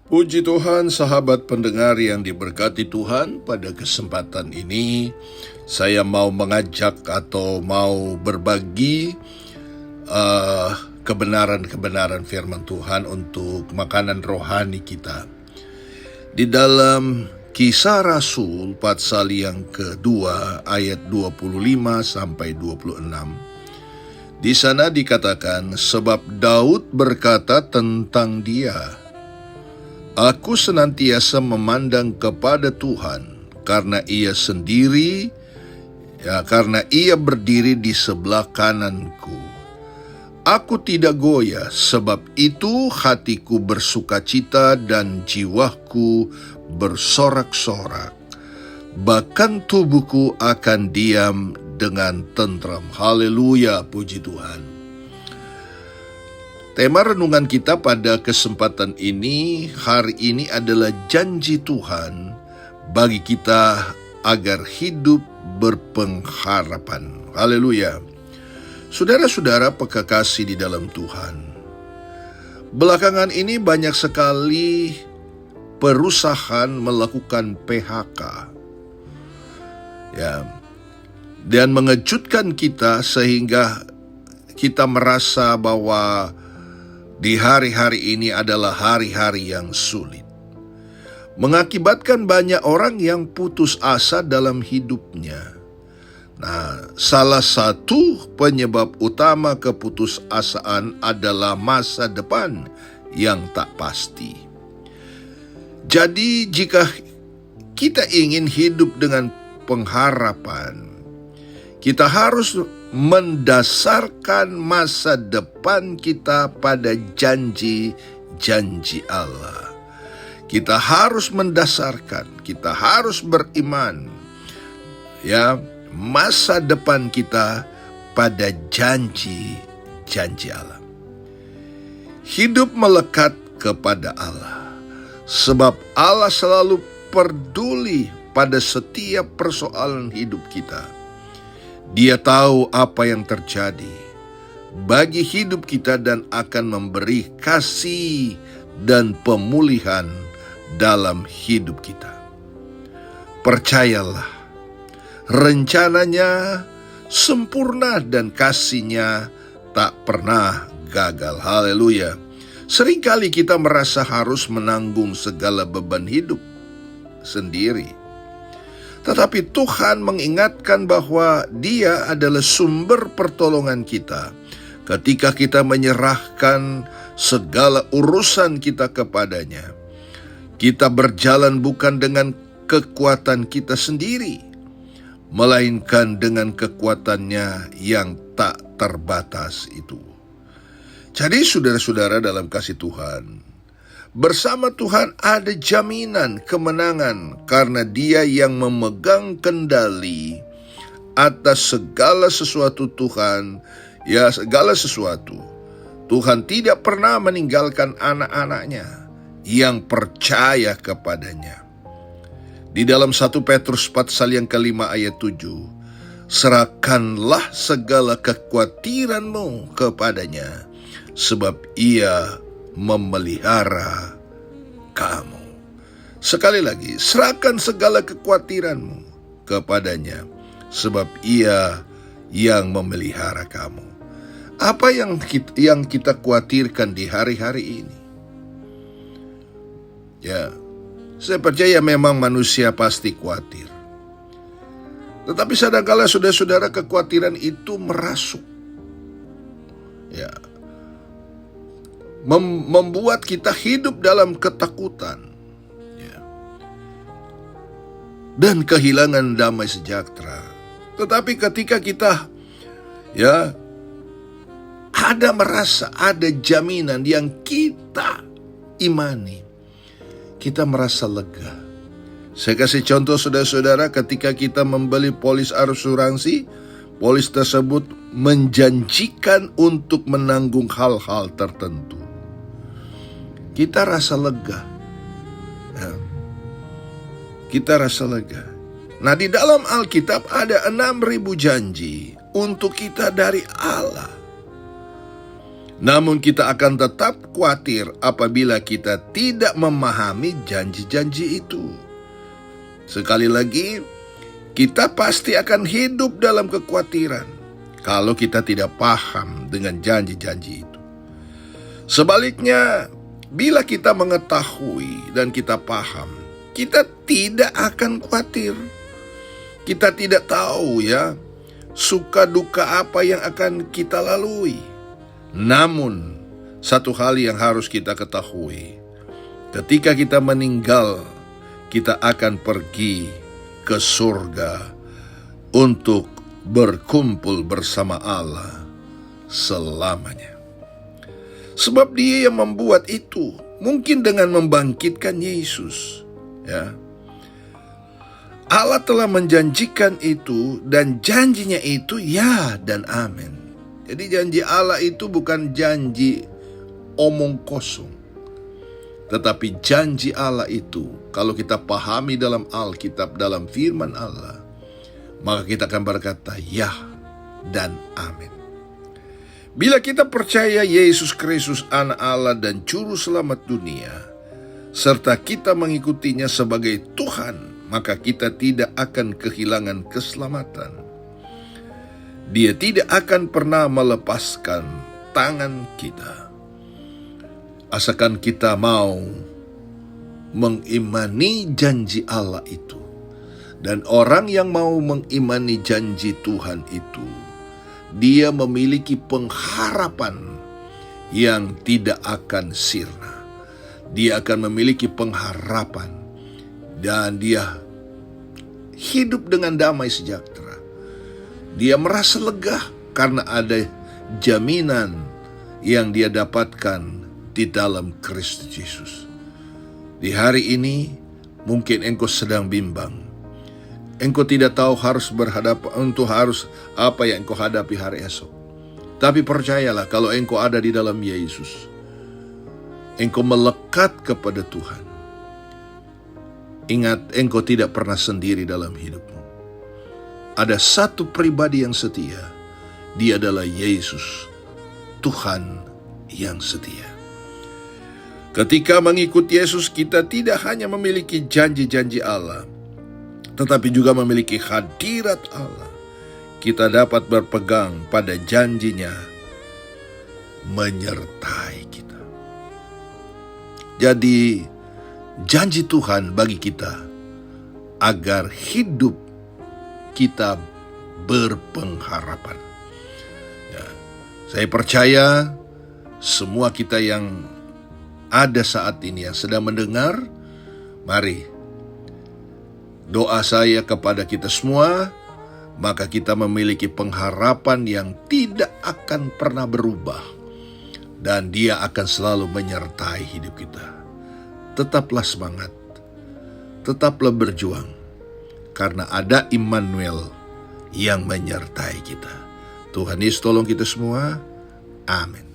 Puji Tuhan, sahabat pendengar yang diberkati Tuhan. Pada kesempatan ini saya mau mengajak atau mau berbagi kebenaran-kebenaran firman Tuhan untuk makanan rohani kita. Di dalam Kisah Rasul pasal yang kedua ayat 25 sampai 26. Di sana dikatakan, sebab Daud berkata tentang dia, aku senantiasa memandang kepada Tuhan, karena ia sendiri, karena ia berdiri di sebelah kananku. Aku tidak goyah, sebab itu hatiku bersukacita dan jiwaku bersorak-sorak. Bahkan tubuhku akan diam dengan tentram. Haleluya, puji Tuhan. Tema renungan kita pada kesempatan ini, hari ini adalah janji Tuhan bagi kita agar hidup berpengharapan. Haleluya. Saudara-saudara pekasih di dalam Tuhan, belakangan ini banyak sekali perusahaan melakukan PHK. Dan mengejutkan kita sehingga kita merasa bahwa di hari-hari ini adalah hari-hari yang sulit, mengakibatkan banyak orang yang putus asa dalam hidupnya. Nah, salah satu penyebab utama keputusasaan adalah masa depan yang tak pasti. Jadi, jika kita ingin hidup dengan pengharapan, kita harus mendasarkan masa depan kita pada janji-janji Allah. Kita harus mendasarkan, kita harus beriman, masa depan kita pada janji-janji Allah. Hidup melekat kepada Allah, sebab Allah selalu peduli pada setiap persoalan hidup kita. Dia tahu apa yang terjadi bagi hidup kita dan akan memberi kasih dan pemulihan dalam hidup kita. Percayalah, rencananya sempurna dan kasihnya tak pernah gagal. Haleluya. Seringkali kita merasa harus menanggung segala beban hidup sendiri. Tetapi Tuhan mengingatkan bahwa Dia adalah sumber pertolongan kita ketika kita menyerahkan segala urusan kita kepadanya. Kita berjalan bukan dengan kekuatan kita sendiri, melainkan dengan kekuatannya yang tak terbatas itu. Jadi saudara-saudara dalam kasih Tuhan, bersama Tuhan ada jaminan kemenangan karena Dia yang memegang kendali atas segala sesuatu Tuhan, segala sesuatu. Tuhan tidak pernah meninggalkan anak-anaknya yang percaya kepadanya. Di dalam 1 Petrus pasal yang kelima ayat 7, serahkanlah segala kekhawatiranmu kepadanya, sebab Ia memelihara kamu. Sekali lagi, serahkan segala kekhawatiranmu kepadanya, sebab Ia yang memelihara kamu. Apa yang kita khawatirkan di hari-hari ini? Saya percaya memang manusia pasti khawatir. Tetapi kadang-kala saudara-saudara kekhawatiran itu merasuk. Membuat kita hidup dalam ketakutan dan kehilangan damai sejahtera. Tetapi ketika kita ada jaminan yang kita imani, kita merasa lega. Saya kasih contoh saudara-saudara, ketika kita membeli polis asuransi, polis tersebut menjanjikan untuk menanggung hal-hal tertentu. Kita rasa lega. Kita rasa lega. Nah, di dalam Alkitab ada 6.000 janji untuk kita dari Allah. Namun kita akan tetap khawatir apabila kita tidak memahami janji-janji itu. Sekali lagi, kita pasti akan hidup dalam kekhawatiran kalau kita tidak paham dengan janji-janji itu. Sebaliknya, bila kita mengetahui dan kita paham, kita tidak akan khawatir. Kita tidak tahu suka duka apa yang akan kita lalui. Namun, satu hal yang harus kita ketahui, ketika kita meninggal, kita akan pergi ke surga untuk berkumpul bersama Allah selamanya. Sebab Dia yang membuat itu, mungkin dengan membangkitkan Yesus. Allah telah menjanjikan itu, dan janjinya itu ya dan amin. Jadi janji Allah itu bukan janji omong kosong. Tetapi janji Allah itu, kalau kita pahami dalam Alkitab, dalam firman Allah, maka kita akan berkata ya dan amin. Bila kita percaya Yesus Kristus Anak Allah dan Juru Selamat dunia, serta kita mengikutinya sebagai Tuhan, maka kita tidak akan kehilangan keselamatan. Dia tidak akan pernah melepaskan tangan kita, asalkan kita mau mengimani janji Allah itu. Dan orang yang mau mengimani janji Tuhan itu, dia memiliki pengharapan yang tidak akan sirna. Dia akan memiliki pengharapan, dan dia hidup dengan damai sejahtera. Dia merasa lega karena ada jaminan yang dia dapatkan di dalam Kristus Yesus. Di hari ini mungkin engkau sedang bimbang. Engkau tidak tahu harus apa yang engkau hadapi hari esok. Tapi percayalah, kalau engkau ada di dalam Yesus, engkau melekat kepada Tuhan. Ingat, engkau tidak pernah sendiri dalam hidupmu. Ada satu pribadi yang setia. Dia adalah Yesus, Tuhan yang setia. Ketika mengikut Yesus, kita tidak hanya memiliki janji-janji Allah, tetapi juga memiliki hadirat Allah. Kita dapat berpegang pada janjinya menyertai kita. Jadi, janji Tuhan bagi kita agar hidup kita berpengharapan. Saya percaya semua kita yang ada saat ini yang sedang mendengar, mari doa saya kepada kita semua, maka kita memiliki pengharapan yang tidak akan pernah berubah, dan Dia akan selalu menyertai hidup kita. Tetaplah semangat, tetaplah berjuang, karena ada Immanuel yang menyertai kita. Tuhan Yesus tolong kita semua. Amin.